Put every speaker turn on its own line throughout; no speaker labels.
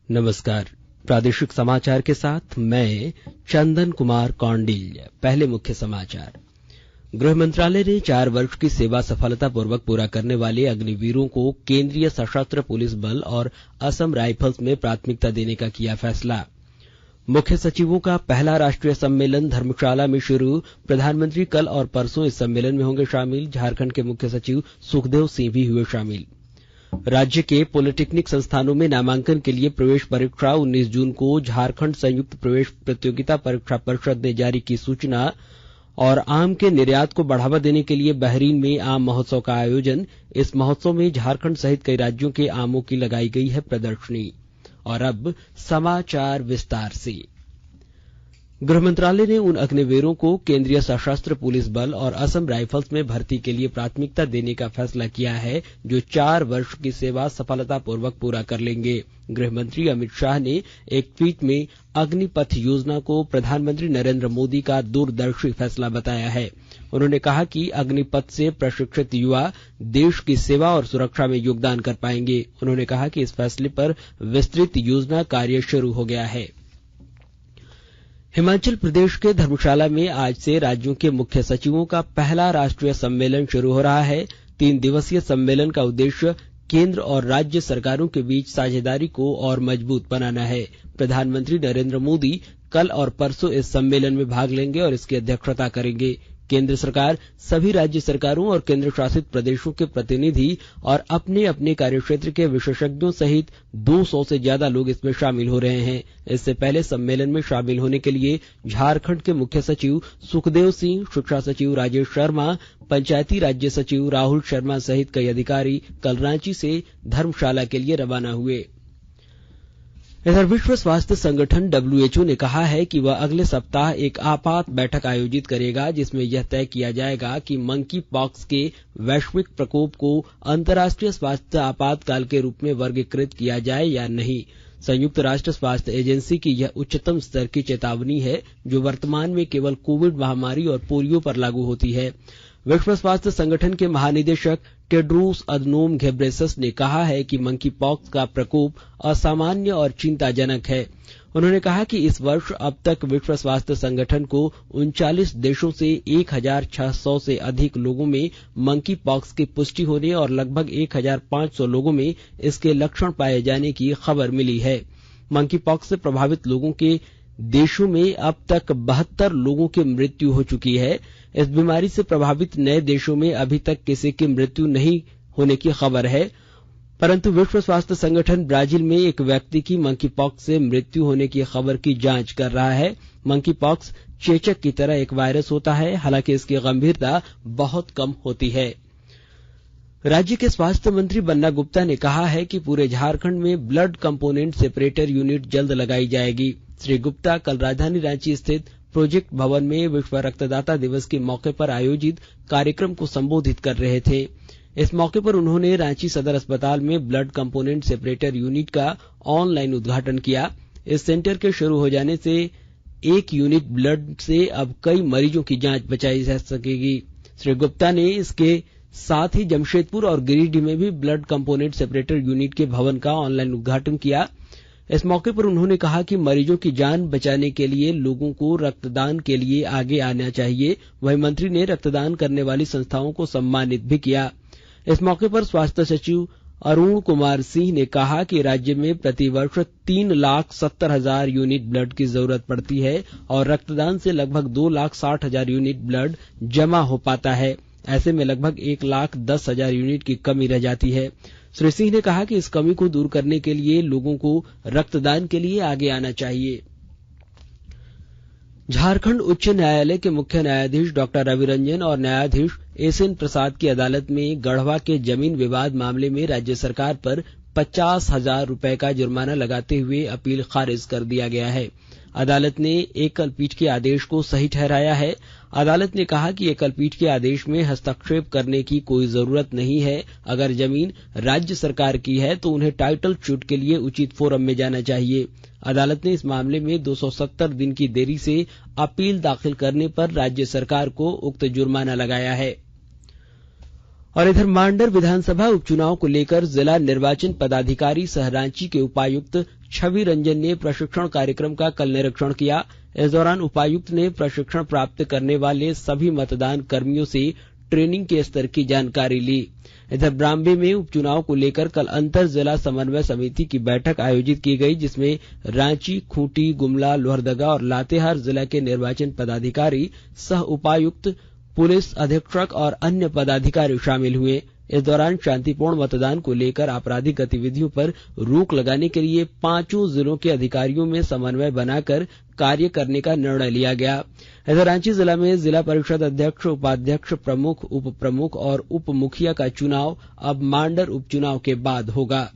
नमस्कार। प्रादेशिक समाचार के साथ मैं चंदन कुमार कौंडिल्य। पहले मुख्य समाचार। गृह मंत्रालय ने 4 वर्ष की सेवा सफलतापूर्वक पूरा करने वाले अग्निवीरों को केंद्रीय सशस्त्र पुलिस बल और असम राइफल्स में प्राथमिकता देने का किया फैसला। मुख्य सचिवों का पहला राष्ट्रीय सम्मेलन धर्मशाला में शुरू। प्रधानमंत्री कल और परसों इस सम्मेलन में होंगे शामिल। झारखंड के मुख्य सचिव सुखदेव सिंह भी हुए शामिल। राज्य के पॉलिटेक्निक संस्थानों में नामांकन के लिए प्रवेश परीक्षा 19 जून को झारखंड संयुक्त प्रवेश प्रतियोगिता परीक्षा परिषद ने जारी की सूचना। और आम के निर्यात को बढ़ावा देने के लिए बहरीन में आम महोत्सव का आयोजन। इस महोत्सव में झारखंड सहित कई राज्यों के आमों की लगाई गई है प्रदर्शनी। और अब समाचार विस्तार से। गृह मंत्रालय ने उन अग्निवीरों को केंद्रीय सशस्त्र पुलिस बल और असम राइफल्स में भर्ती के लिए प्राथमिकता देने का फैसला किया है जो 4 वर्ष की सेवा सफलतापूर्वक पूरा कर लेंगे। गृह मंत्री अमित शाह ने एक ट्वीट में अग्निपथ योजना को प्रधानमंत्री नरेंद्र मोदी का दूरदर्शी फैसला बताया है। उन्होंने कहा कि अग्निपथ से प्रशिक्षित युवा देश की सेवा और सुरक्षा में योगदान कर पाएंगे। उन्होंने कहा कि इस फैसले पर विस्तृत योजना कार्य शुरू हो गया है। हिमाचल प्रदेश के धर्मशाला में आज से राज्यों के मुख्य सचिवों का पहला राष्ट्रीय सम्मेलन शुरू हो रहा है। 3 दिवसीय सम्मेलन का उद्देश्य केंद्र और राज्य सरकारों के बीच साझेदारी को और मजबूत बनाना है। प्रधानमंत्री नरेंद्र मोदी कल और परसों इस सम्मेलन में भाग लेंगे और इसकी अध्यक्षता करेंगे। केंद्र सरकार, सभी राज्य सरकारों और केंद्र शासित प्रदेशों के प्रतिनिधि और अपने अपने कार्यक्षेत्र के विशेषज्ञों सहित 200 से ज्यादा लोग इसमें शामिल हो रहे हैं। इससे पहले सम्मेलन में शामिल होने के लिए झारखंड के मुख्य सचिव सुखदेव सिंह, शिक्षा सचिव राजेश शर्मा, पंचायती राज्य सचिव राहुल शर्मा सहित कई अधिकारी कल रांची से धर्मशाला के लिए रवाना हुए। इधर विश्व स्वास्थ्य संगठन WHO ने कहा है कि वह अगले सप्ताह एक आपात बैठक आयोजित करेगा जिसमें यह तय किया जाएगा कि मंकी पॉक्स के वैश्विक प्रकोप को अंतर्राष्ट्रीय स्वास्थ्य आपातकाल के रूप में वर्गीकृत किया जाए या नहीं। संयुक्त राष्ट्र स्वास्थ्य एजेंसी की यह उच्चतम स्तर की चेतावनी है जो वर्तमान में केवल कोविड महामारी और पोलियो पर लागू होती है। विश्व स्वास्थ्य संगठन के महानिदेशक टेड्रोस अदनोम घेब्रेसस ने कहा है कि मंकी पॉक्स का प्रकोप असामान्य और चिंताजनक है। उन्होंने कहा कि इस वर्ष अब तक विश्व स्वास्थ्य संगठन को 39 देशों से 1600 से अधिक लोगों में मंकी पॉक्स की पुष्टि होने और लगभग 1500 लोगों में इसके लक्षण पाए जाने की खबर मिली है। मंकी पॉक्स से प्रभावित लोगों के देशों में अब तक 72 लोगों की मृत्यु हो चुकी है। इस बीमारी से प्रभावित नए देशों में अभी तक किसी की मृत्यु नहीं होने की खबर है, परंतु विश्व स्वास्थ्य संगठन ब्राजील में एक व्यक्ति की मंकी पॉक्स से मृत्यु होने की खबर की जांच कर रहा है। मंकी पॉक्स चेचक की तरह एक वायरस होता है, हालांकि इसकी गंभीरता बहुत कम होती है। राज्य के स्वास्थ्य मंत्री बन्ना गुप्ता ने कहा है कि पूरे झारखंड में ब्लड कंपोनेंट सेपरेटर यूनिट जल्द लगाई जाएगी। श्री गुप्ता कल राजधानी रांची स्थित प्रोजेक्ट भवन में विश्व रक्तदाता दिवस के मौके पर आयोजित कार्यक्रम को संबोधित कर रहे थे। इस मौके पर उन्होंने रांची सदर अस्पताल में ब्लड कंपोनेंट सेपरेटर यूनिट का ऑनलाइन उद्घाटन किया। इस सेंटर के शुरू हो जाने से 1 यूनिट ब्लड से अब कई मरीजों की जांच बचाई जा सकेगी। श्री गुप्ता ने इसके साथ ही जमशेदपुर और गिरिडीह में भी ब्लड कंपोनेंट सेपरेटर यूनिट के भवन का ऑनलाइन उद्घाटन किया। इस मौके पर उन्होंने कहा कि मरीजों की जान बचाने के लिए लोगों को रक्तदान के लिए आगे आना चाहिए। वहीं मंत्री ने रक्तदान करने वाली संस्थाओं को सम्मानित भी किया। इस मौके पर स्वास्थ्य सचिव अरुण कुमार सिंह ने कहा कि राज्य में प्रतिवर्ष 3,70,000 यूनिट ब्लड की जरूरत पड़ती है और रक्तदान से लगभग 2,60,000 यूनिट ब्लड जमा हो पाता है। ऐसे में लगभग 1,10,000 यूनिट की कमी रह जाती है। श्री सिंह ने कहा कि इस कमी को दूर करने के लिए लोगों को रक्तदान के लिए आगे आना चाहिए। झारखंड उच्च न्यायालय के मुख्य न्यायाधीश डॉक्टर रवि रंजन और न्यायाधीश एसएन प्रसाद की अदालत में गढ़वा के जमीन विवाद मामले में राज्य सरकार पर 50,000 रुपए का जुर्माना लगाते हुए अपील खारिज कर दिया गया है। अदालत ने एकल पीठ के आदेश को सही ठहराया है। अदालत ने कहा कि एकल पीठ के आदेश में हस्तक्षेप करने की कोई जरूरत नहीं है। अगर जमीन राज्य सरकार की है तो उन्हें टाइटल शूट के लिए उचित फोरम में जाना चाहिए। अदालत ने इस मामले में 270 दिन की देरी से अपील दाखिल करने पर राज्य सरकार को उक्त जुर्माना लगाया है। और इधर मांडर विधानसभा उपचुनाव को लेकर जिला निर्वाचन पदाधिकारी सह रांची के उपायुक्त छवि रंजन ने प्रशिक्षण कार्यक्रम का कल निरीक्षण किया। इस दौरान उपायुक्त ने प्रशिक्षण प्राप्त करने वाले सभी मतदान कर्मियों से ट्रेनिंग के स्तर की जानकारी ली। इधर ब्राम्बे में उपचुनाव को लेकर कल अंतर जिला समन्वय समिति की बैठक आयोजित की गई, जिसमें रांची, खूंटी, गुमला, लोहरदगा और लातेहार जिला के निर्वाचन पदाधिकारी सह उपायुक्त, पुलिस अधीक्षक और अन्य पदाधिकारी शामिल हुए। इस दौरान शांतिपूर्ण मतदान को लेकर आपराधिक गतिविधियों पर रोक लगाने के लिए 5 जिलों के अधिकारियों में समन्वय बनाकर कार्य करने का निर्णय लिया गया। इधर रांची जिला में जिला परिषद अध्यक्ष, उपाध्यक्ष, प्रमुख, उप प्रमुख और उप मुखिया का चुनाव अब मांडर उपचुनाव के बाद होगा।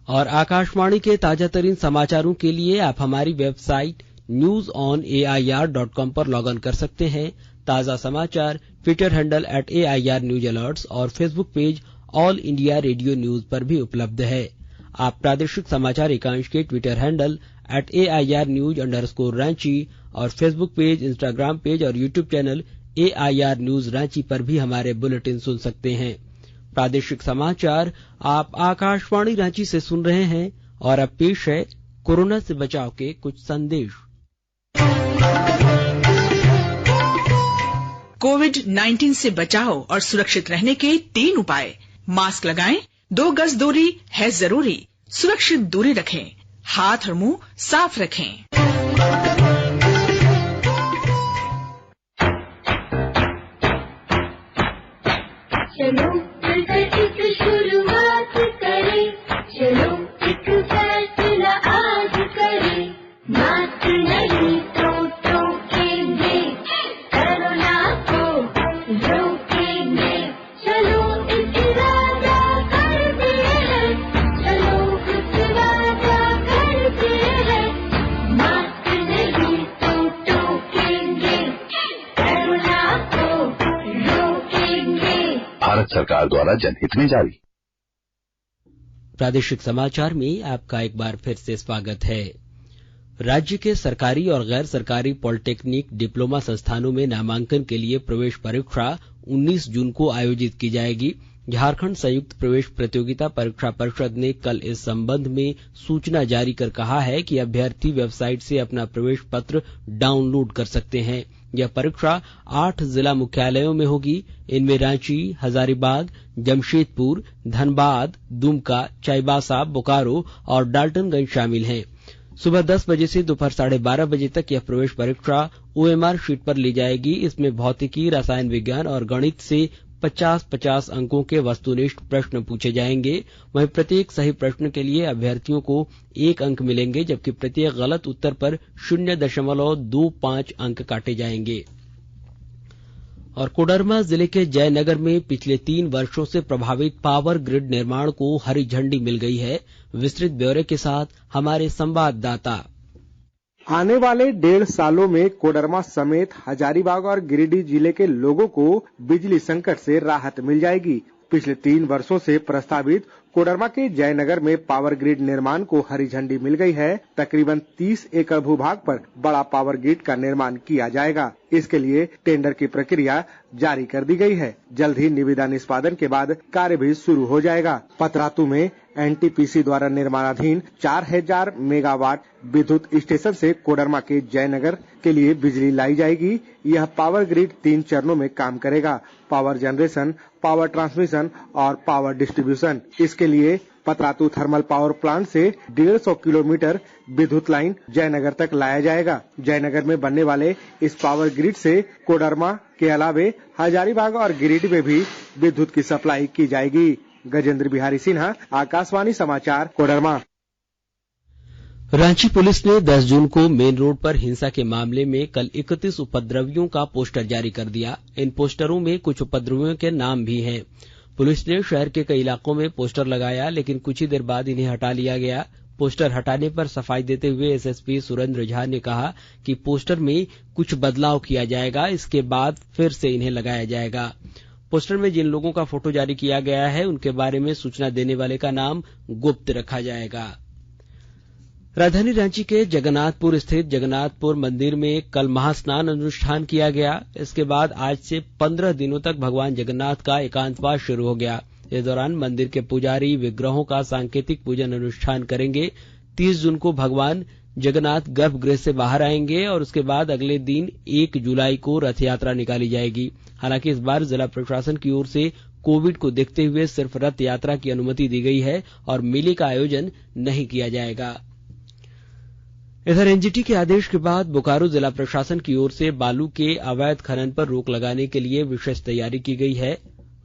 और आकाशवाणी के ताजा तरीन समाचारों के लिए आप हमारी वेबसाइट newsonair.com पर लॉग इन कर सकते हैं। ताजा समाचार Twitter handle @AIR news alerts और Facebook page All India Radio news पर भी उपलब्ध है। आप प्रादेशिक समाचार एकांश के ट्विटर हैंडल @AIR न्यूज_रांची और फेसबुक पेज, इंस्टाग्राम पेज और YouTube channel AIR news Ranchi पर भी हमारे बुलेटिन सुन सकते हैं। प्रादेशिक समाचार आप आकाशवाणी रांची से सुन रहे हैं और अब पेश है कोरोना से बचाव के कुछ संदेश।
कोविड-19 से बचाव और सुरक्षित रहने के 3 उपाय। मास्क लगाएं, 2 गज दूरी है जरूरी, सुरक्षित दूरी रखें, हाथ और मुंह साफ रखें।
चलो मिलकर एक शुरुआत करें, चलो एक फैसला आज करें, मास्क नहीं तो टोकेंगे, कोरोना को रोकेंगे, चलो एक इरादा करते हैं, चलो कुछ वादा करते हैं, मास्क नहीं तो टोकेंगे, कोरोना को रोकेंगे।
भारत सरकार द्वारा जनहित में जारी।
प्रादेशिक समाचार में आपका एक बार फिर से स्वागत है। राज्य के सरकारी और गैर सरकारी पॉलिटेक्निक, डिप्लोमा संस्थानों में नामांकन के लिए प्रवेश परीक्षा 19 जून को आयोजित की जाएगी। झारखंड संयुक्त प्रवेश प्रतियोगिता परीक्षा परिषद ने कल इस संबंध में सूचना जारी कर कहा है कि अभ्यर्थी वेबसाइट से अपना प्रवेश पत्र डाउनलोड कर सकते हैं। यह परीक्षा 8 जिला मुख्यालयों में होगी। इनमें रांची, हजारीबाग, जमशेदपुर, धनबाद, दुमका, चाईबासा, बोकारो और डाल्टनगंज शामिल हैं। सुबह 10 बजे से दोपहर 12:30 बजे तक यह प्रवेश परीक्षा OMR शीट पर ली जाएगी। इसमें भौतिकी, रसायन विज्ञान और गणित से 50-50 अंकों के वस्तुनिष्ठ प्रश्न पूछे जाएंगे। वहीं प्रत्येक सही प्रश्न के लिए अभ्यर्थियों को 1 अंक मिलेंगे, जबकि प्रत्येक गलत उत्तर पर 0.25 अंक काटे जाएंगे। और कोडरमा जिले के जयनगर में पिछले 3 वर्षों से प्रभावित पावर ग्रिड निर्माण को हरी झंडी मिल गई है। विस्तृत ब्यौरे के साथ हमारे संवाददाता।
आने वाले 1.5 सालों में कोडरमा समेत हजारीबाग और गिरिडीह जिले के लोगों को बिजली संकट से राहत मिल जाएगी। पिछले 3 वर्षों से प्रस्तावित कोडरमा के जयनगर में पावर ग्रिड निर्माण को हरी झंडी मिल गई है। तकरीबन 30 एकड़ भूभाग पर बड़ा पावर ग्रिड का निर्माण किया जाएगा। इसके लिए टेंडर की प्रक्रिया जारी कर दी गई है। जल्द ही निविदा निष्पादन के बाद कार्य भी शुरू हो जाएगा। पतरातू में NTPC द्वारा निर्माणाधीन 4000 मेगावाट विद्युत स्टेशन से कोडरमा के जयनगर के लिए बिजली लाई जाएगी। यह पावर ग्रिड 3 चरणों में काम करेगा: पावर जनरेशन, पावर ट्रांसमिशन और पावर डिस्ट्रीब्यूशन। इसके लिए पतरातू थर्मल पावर प्लांट से 150 किलोमीटर विद्युत लाइन जयनगर तक लाया जाएगा। जयनगर में बनने वाले इस पावर ग्रिड से कोडरमा के अलावे हजारीबाग और गिरिडीह में भी विद्युत की सप्लाई की जाएगी। गजेंद्र बिहारी सिन्हा, आकाशवाणी समाचार, कोडरमा।
रांची पुलिस ने 10 जून को मेन रोड पर हिंसा के मामले में कल 31 उपद्रवियों का पोस्टर जारी कर दिया। इन पोस्टरों में कुछ उपद्रवियों के नाम भी हैं। पुलिस ने शहर के कई इलाकों में पोस्टर लगाया, लेकिन कुछ ही देर बाद इन्हें हटा लिया गया। पोस्टर हटाने पर सफाई देते हुए SSP सुरेंद्र झा ने कहा कि पोस्टर में कुछ बदलाव किया जाएगा, इसके बाद फिर से इन्हें लगाया जाएगा। पोस्टर में जिन लोगों का फोटो जारी किया गया है, उनके बारे में सूचना देने वाले का नाम गुप्त रखा जाएगा। राजधानी रांची के जगन्नाथपुर स्थित जगन्नाथपुर मंदिर में कल महास्नान अनुष्ठान किया गया। इसके बाद आज से 15 दिनों तक भगवान जगन्नाथ का एकांतवास शुरू हो गया। इस दौरान मंदिर के पुजारी विग्रहों का सांकेतिक पूजन अनुष्ठान करेंगे। 30 जून को भगवान जगन्नाथ गर्भगृह से बाहर आएंगे और उसके बाद अगले दिन 1 जुलाई को रथ यात्रा निकाली जाएगी। हालांकि इस बार जिला प्रशासन की ओर से कोविड को देखते हुए सिर्फ रथ यात्रा की अनुमति दी गई है और मेले का आयोजन नहीं किया जाएगा। इधर एनजीटी के आदेश के बाद बोकारो जिला प्रशासन की ओर से बालू के अवैध खनन पर रोक लगाने के लिए विशेष तैयारी की गई है।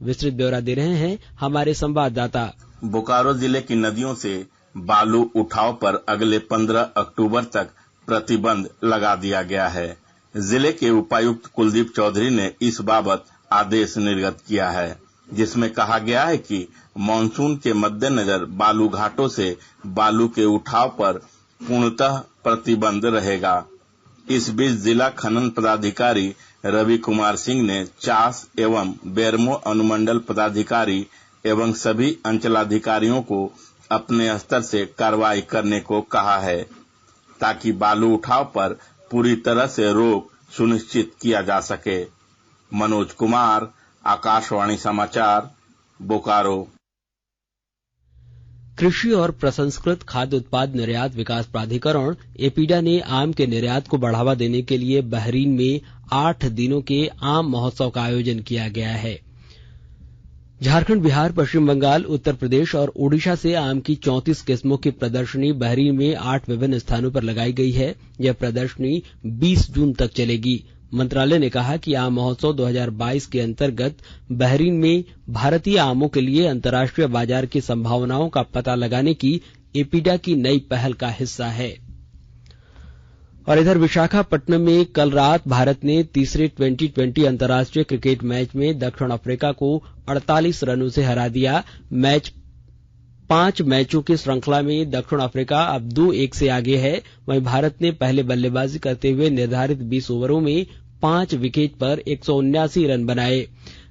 विस्तृत ब्यौरा दे रहे हैं हमारे संवाददाता।
बोकारो जिले की नदियों से बालू उठाव पर अगले 15 अक्टूबर तक प्रतिबंध लगा दिया गया है। जिले के उपायुक्त कुलदीप चौधरी ने इस बाबत आदेश निर्गत किया है, जिसमें कहा गया है कि मानसून के मद्देनजर बालू घाटों से बालू के उठाव पर पूर्णतः प्रतिबंध रहेगा। इस बीच जिला खनन पदाधिकारी रवि कुमार सिंह ने चास एवं बेरमो अनुमंडल पदाधिकारी एवं सभी अंचलाधिकारियों को अपने स्तर से कार्रवाई करने को कहा है, ताकि बालू उठाव पर पूरी तरह से रोक सुनिश्चित किया जा सके। मनोज कुमार, आकाशवाणी समाचार, बोकारो।
कृषि और प्रसंस्कृत खाद्य उत्पाद निर्यात विकास प्राधिकरण एपीडा ने आम के निर्यात को बढ़ावा देने के लिए बहरीन में 8 दिनों के आम महोत्सव का आयोजन किया गया है। झारखंड, बिहार, पश्चिम बंगाल, उत्तर प्रदेश और ओडिशा से आम की 34 किस्मों की प्रदर्शनी बहरीन में 8 विभिन्न स्थानों पर लगाई गई है। यह प्रदर्शनी 20 जून तक चलेगी। मंत्रालय ने कहा कि आम महोत्सव 2022 के अंतर्गत बहरीन में भारतीय आमों के लिए अंतर्राष्ट्रीय बाजार की संभावनाओं का पता लगाने की एपीडा की नई पहल का हिस्सा है। और इधर विशाखापट्टनम में कल रात भारत ने तीसरे T20 अंतर्राष्ट्रीय क्रिकेट मैच में दक्षिण अफ्रीका को 48 रनों से हरा दिया। 5 मैचों की श्रृंखला में दक्षिण अफ्रीका अब 2-1 से आगे है। वहीं भारत ने पहले बल्लेबाजी करते हुए निर्धारित 20 ओवरों में 5 विकेट पर 179 रन बनाए।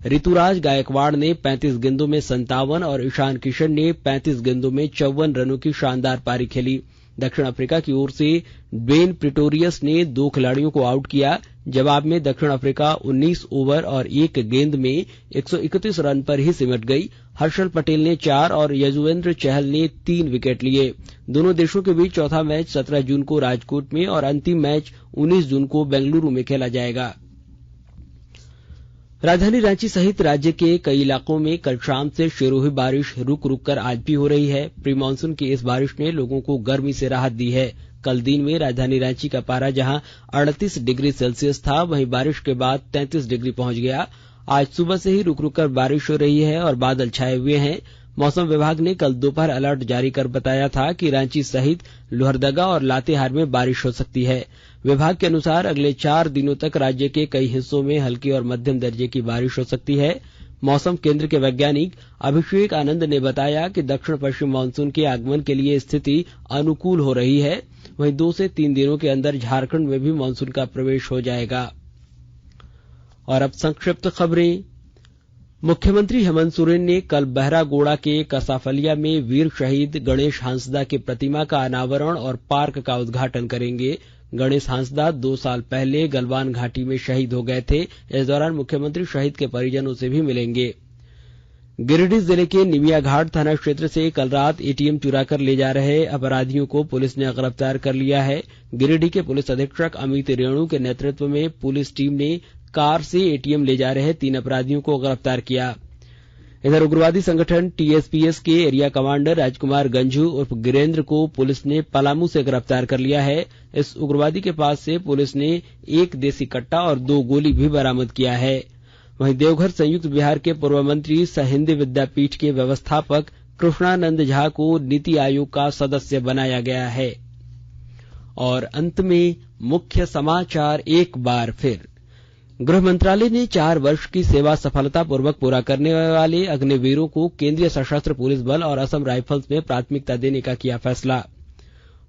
ऋतुराज गायकवाड़ ने 35 गेंदों में 57 और ईशान किशन ने 35 गेंदों में 54 रनों की शानदार पारी खेली। दक्षिण अफ्रीका की ओर से ड्वेन प्रिटोरियस ने 2 खिलाड़ियों को आउट किया। जवाब में दक्षिण अफ्रीका 19 ओवर और 1 गेंद में 131 रन पर ही सिमट गई। हर्षल पटेल ने 4 और यजुवेंद्र चहल ने 3 विकेट लिए। दोनों देशों के बीच चौथा मैच 17 जून को राजकोट में और अंतिम मैच 19 जून को बेंगलुरु में खेला जाएगा। राजधानी रांची सहित राज्य के कई इलाकों में कल शाम से शुरू हुई बारिश रुक रुक कर आज भी हो रही है। प्री मानसून की इस बारिश ने लोगों को गर्मी से राहत दी है। कल दिन में राजधानी रांची का पारा जहां 38 डिग्री सेल्सियस था, वहीं बारिश के बाद 33 डिग्री पहुंच गया। आज सुबह से ही रुक रुक कर बारिश हो रही है और बादल छाए हुए हैं। मौसम विभाग ने कल दोपहर अलर्ट जारी कर बताया था कि रांची सहित लोहरदगा और लातेहार में बारिश हो सकती है। विभाग के अनुसार अगले 4 दिनों तक राज्य के कई हिस्सों में हल्की और मध्यम दर्जे की बारिश हो सकती है। मौसम केंद्र के वैज्ञानिक अभिषेक आनंद ने बताया कि दक्षिण पश्चिम मानसून के आगमन के लिए स्थिति अनुकूल हो रही है। वहीं 2 से 3 दिनों के अंदर झारखंड में भी मानसून का प्रवेश हो जाएगा। और अब संक्षिप्त खबरें। मुख्यमंत्री हेमंत सोरेन ने कल बहरागोड़ा के कसाफलिया में वीर शहीद गणेश हांसदा की प्रतिमा का अनावरण और पार्क का उद्घाटन करेंगे। गणेश हांसदा 2 साल पहले गलवान घाटी में शहीद हो गए थे। इस दौरान मुख्यमंत्री शहीद के परिजनों से भी मिलेंगे। गिरिडीह जिले के निमिया घाट थाना क्षेत्र से कल रात एटीएम चुरा कर ले जा रहे अपराधियों को पुलिस ने गिरफ्तार कर लिया है। गिरिडीह के पुलिस अधीक्षक अमित रेणु के नेतृत्व में पुलिस टीम ने कार से एटीएम ले जा रहे 3 अपराधियों को गिरफ्तार किया। इधर उग्रवादी संगठन टीएसपीएस के एरिया कमांडर राजकुमार गंझू उर्फ गिरेंद्र को पुलिस ने पलामू से गिरफ्तार कर लिया है। इस उग्रवादी के पास से पुलिस ने 1 देसी कट्टा और 2 गोली भी बरामद किया है। वहीं देवघर संयुक्त बिहार के पूर्व मंत्री सह हिंदी विद्यापीठ के व्यवस्थापक कृष्णानंद झा को नीति आयोग का सदस्य बनाया गया है। और अंत में मुख्य समाचार एक बार फिर। गृह मंत्रालय ने 4 वर्ष की सेवा सफलतापूर्वक पूरा करने वाले अग्निवीरों को केंद्रीय सशस्त्र पुलिस बल और असम राइफल्स में प्राथमिकता देने का किया फैसला।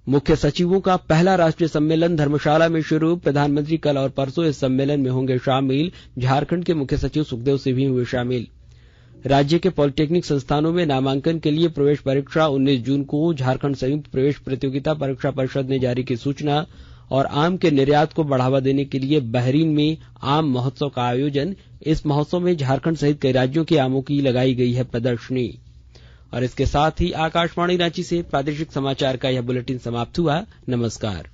मुख्य सचिवों का पहला राष्ट्रीय सम्मेलन धर्मशाला में शुरू। प्रधानमंत्री कल और परसों इस सम्मेलन में होंगे शामिल। झारखंड के मुख्य सचिव सुखदेव सिंह भी हुए शामिल। राज्य के पॉलिटेक्निक संस्थानों में नामांकन के लिए प्रवेश परीक्षा 19 जून को झारखंड संयुक्त प्रवेश प्रतियोगिता परीक्षा परिषद ने जारी की सूचना। और आम के निर्यात को बढ़ावा देने के लिए बहरीन में आम महोत्सव का आयोजन। इस महोत्सव में झारखंड सहित कई राज्यों के आमों की लगाई गई है प्रदर्शनी। और इसके साथ ही आकाशवाणी रांची से प्रादेशिक समाचार का यह बुलेटिन समाप्त हुआ। नमस्कार।